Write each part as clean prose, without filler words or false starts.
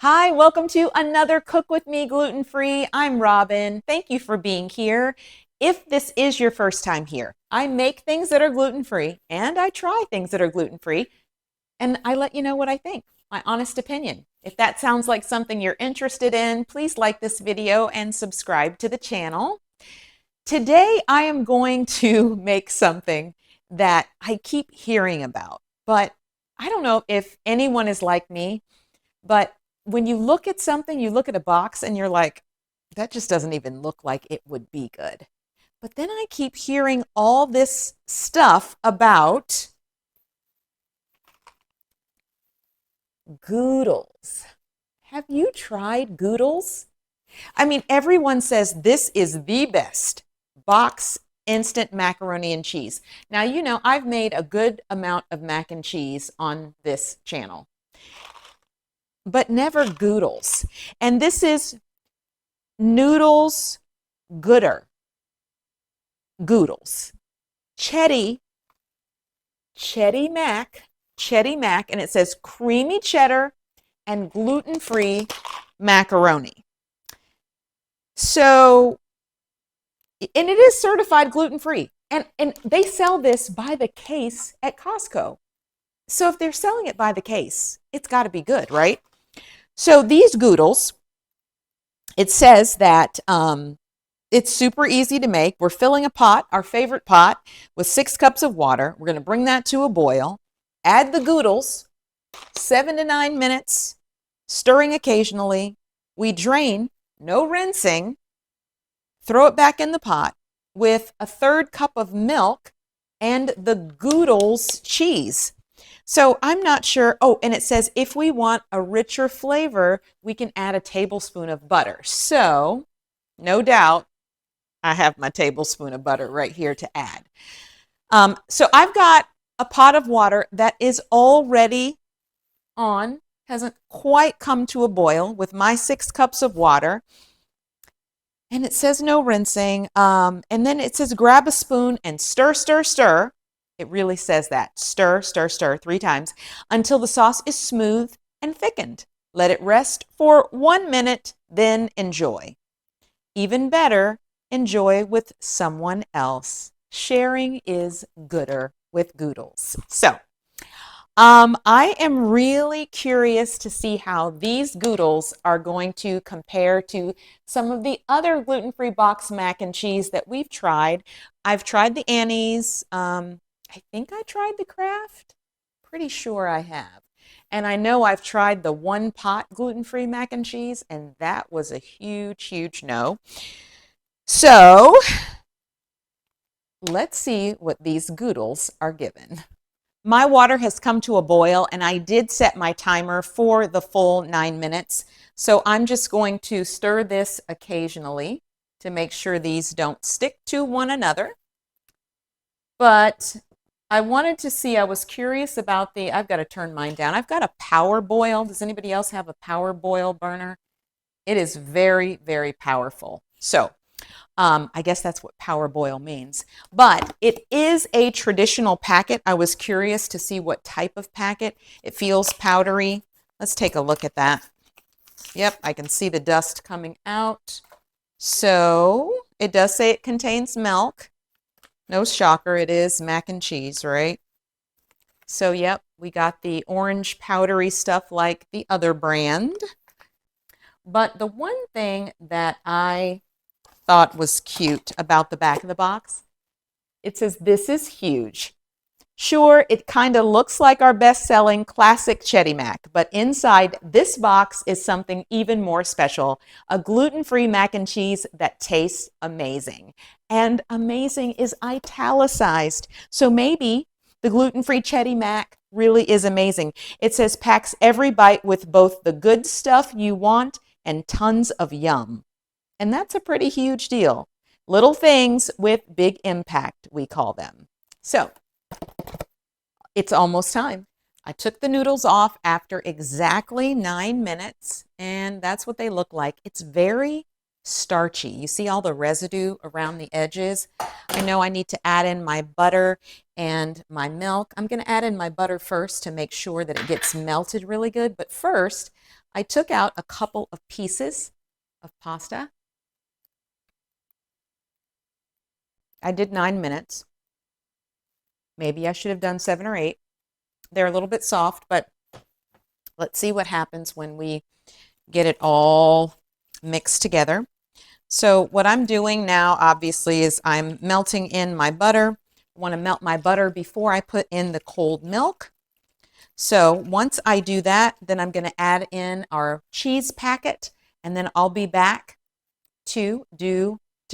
Hi, welcome to another Cook With Me Gluten Free. I'm Robin. Thank you for being here. If this is your first time here, I make things that are gluten free and I try things that are gluten free and I let you know what I think, my honest opinion. If that sounds like something you're interested in, please like this video and subscribe to the channel. Today, I am going to make something that I keep hearing about, but I don't know if anyone is like me, but when you look at something, you look at a box and you're like, that just doesn't even look like it would be good. But then I keep hearing all this stuff about Goodles. Have you tried Goodles? I mean, everyone says this is the best box instant macaroni and cheese. Now, you know, I've made a good amount of mac and cheese on this channel, but never Goodles. And this is noodles gooder. Goodles. Cheddy Mac, and it says creamy cheddar and gluten-free macaroni. So, and it is certified gluten-free. And they sell this by the case at Costco. So if they're selling it by the case, it's got to be good, right? So these Goodles, it says that it's super easy to make. We're filling a pot, our favorite pot, with 6 cups of water. We're going to bring that to a boil. Add the Goodles, 7 to 9 minutes, stirring occasionally. We drain, no rinsing. Throw it back in the pot with a 1/3 cup of milk and the Goodles cheese. So I'm not sure. Oh, and it says if we want a richer flavor, we can add a tablespoon of butter. So no doubt I have my tablespoon of butter right here to add. So I've got a pot of water that is already on, hasn't quite come to a boil with my 6 cups of water. And it says no rinsing. And then it says grab a spoon and stir, stir, stir. It really says that. Stir, stir, stir 3 times until the sauce is smooth and thickened. Let it rest for 1 minute, then enjoy. Even better, enjoy with someone else. Sharing is gooder with Goodles. So, I am really curious to see how these Goodles are going to compare to some of the other gluten-free box mac and cheese that we've tried. I've tried the Annie's. I think I tried the Kraft. Pretty sure I have. And I know I've tried the one pot gluten-free mac and cheese, and that was a huge, huge no. So let's see what these Goodles are given. My water has come to a boil, and I did set my timer for the full 9 minutes. So I'm just going to stir this occasionally to make sure these don't stick to one another. But I wanted to see, I was curious about I've got to turn mine down. I've got a power boil. Does anybody else have a power boil burner? It is very, very powerful. So I guess that's what power boil means. But it is a traditional packet. I was curious to see what type of packet. It feels powdery. Let's take a look at that. Yep, I can see the dust coming out. So it does say it contains milk. No shocker, it is mac and cheese, right? So yep, we got the orange powdery stuff like the other brand. But the one thing that I thought was cute about the back of the box, it says this is huge. Sure, it kind of looks like our best-selling classic Cheddy Mac, but inside this box is something even more special, a gluten-free mac and cheese that tastes amazing. And amazing is italicized, so maybe the gluten-free Cheddy Mac really is amazing. It says packs every bite with both the good stuff you want and tons of yum. And that's a pretty huge deal. Little things with big impact, we call them. So, it's almost time. I took the noodles off after exactly 9 minutes, and that's what they look like. It's very starchy. You see all the residue around the edges? I know I need to add in my butter and my milk. I'm going to add in my butter first to make sure that it gets melted really good. But first, I took out a couple of pieces of pasta. I did 9 minutes. Maybe I should have done 7 or 8. They're a little bit soft, but let's see what happens when we get it all mixed together. So what I'm doing now, obviously, is I'm melting in my butter. I want to melt my butter before I put in the cold milk. So once I do that, then I'm going to add in our cheese packet, and then I'll be back to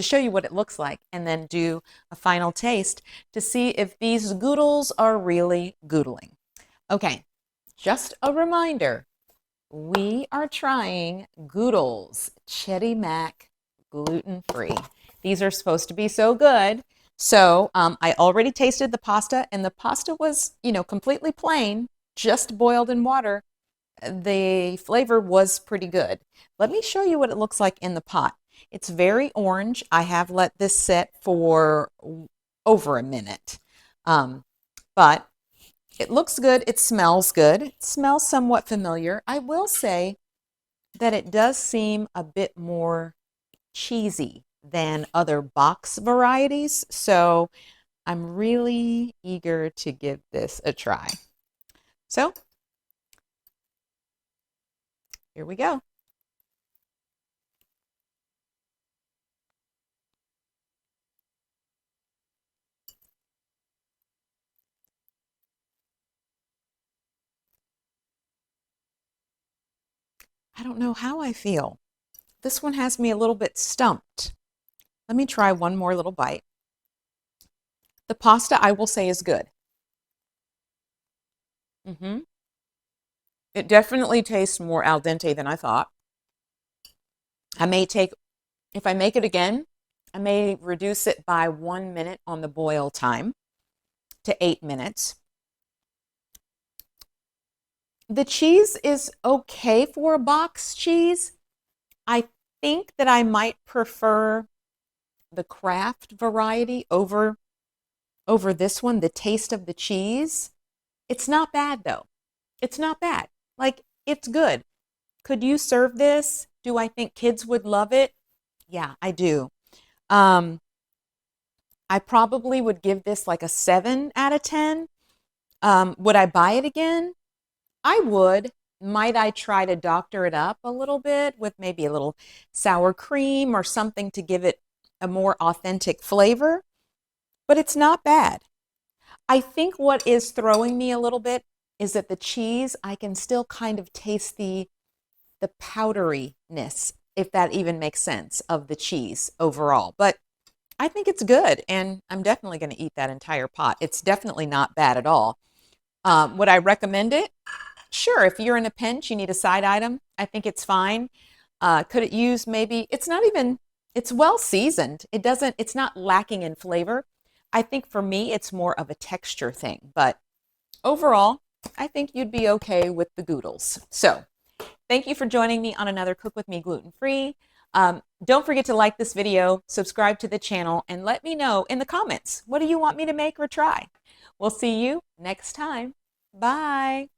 show you what it looks like, and then do a final taste to see if these Goodles are really goodling. Okay, just a reminder, we are trying Goodles Cheddy Mac gluten-free. These are supposed to be so good. So I already tasted the pasta, and the pasta was, completely plain, just boiled in water. The flavor was pretty good. Let me show you what it looks like in the pot. It's very orange. I have let this set for over a minute. But it looks good. It smells good. It smells somewhat familiar. I will say that it does seem a bit more cheesy than other box varieties. So I'm really eager to give this a try. So here we go. I don't know how I feel. This one has me a little bit stumped. Let me try one more little bite. The pasta, I will say, is good. It definitely tastes more al dente than I thought. If I make it again, I may reduce it by 1 minute on the boil time to 8 minutes. The cheese is okay for a box cheese. I think that I might prefer the Kraft variety over this one, the taste of the cheese. It's not bad though. It's not bad. Like, it's good. Could you serve this? Do I think kids would love it? Yeah, I do. I probably would give this like a 7 out of 10. Would I buy it again? I would. Might I try to doctor it up a little bit with maybe a little sour cream or something to give it a more authentic flavor? But it's not bad. I think what is throwing me a little bit is that the cheese, I can still kind of taste the powderiness, if that even makes sense, of the cheese overall. But I think it's good, and I'm definitely going to eat that entire pot. It's definitely not bad at all. Would I recommend it? Sure, if you're in a pinch, you need a side item, I think it's fine. Could it use maybe, it's well seasoned. It's not lacking in flavor. I think for me, it's more of a texture thing. But overall, I think you'd be okay with the Goodles. So thank you for joining me on another Cook With Me Gluten-Free. Don't forget to like this video, subscribe to the channel, and let me know in the comments, what do you want me to make or try? We'll see you next time. Bye.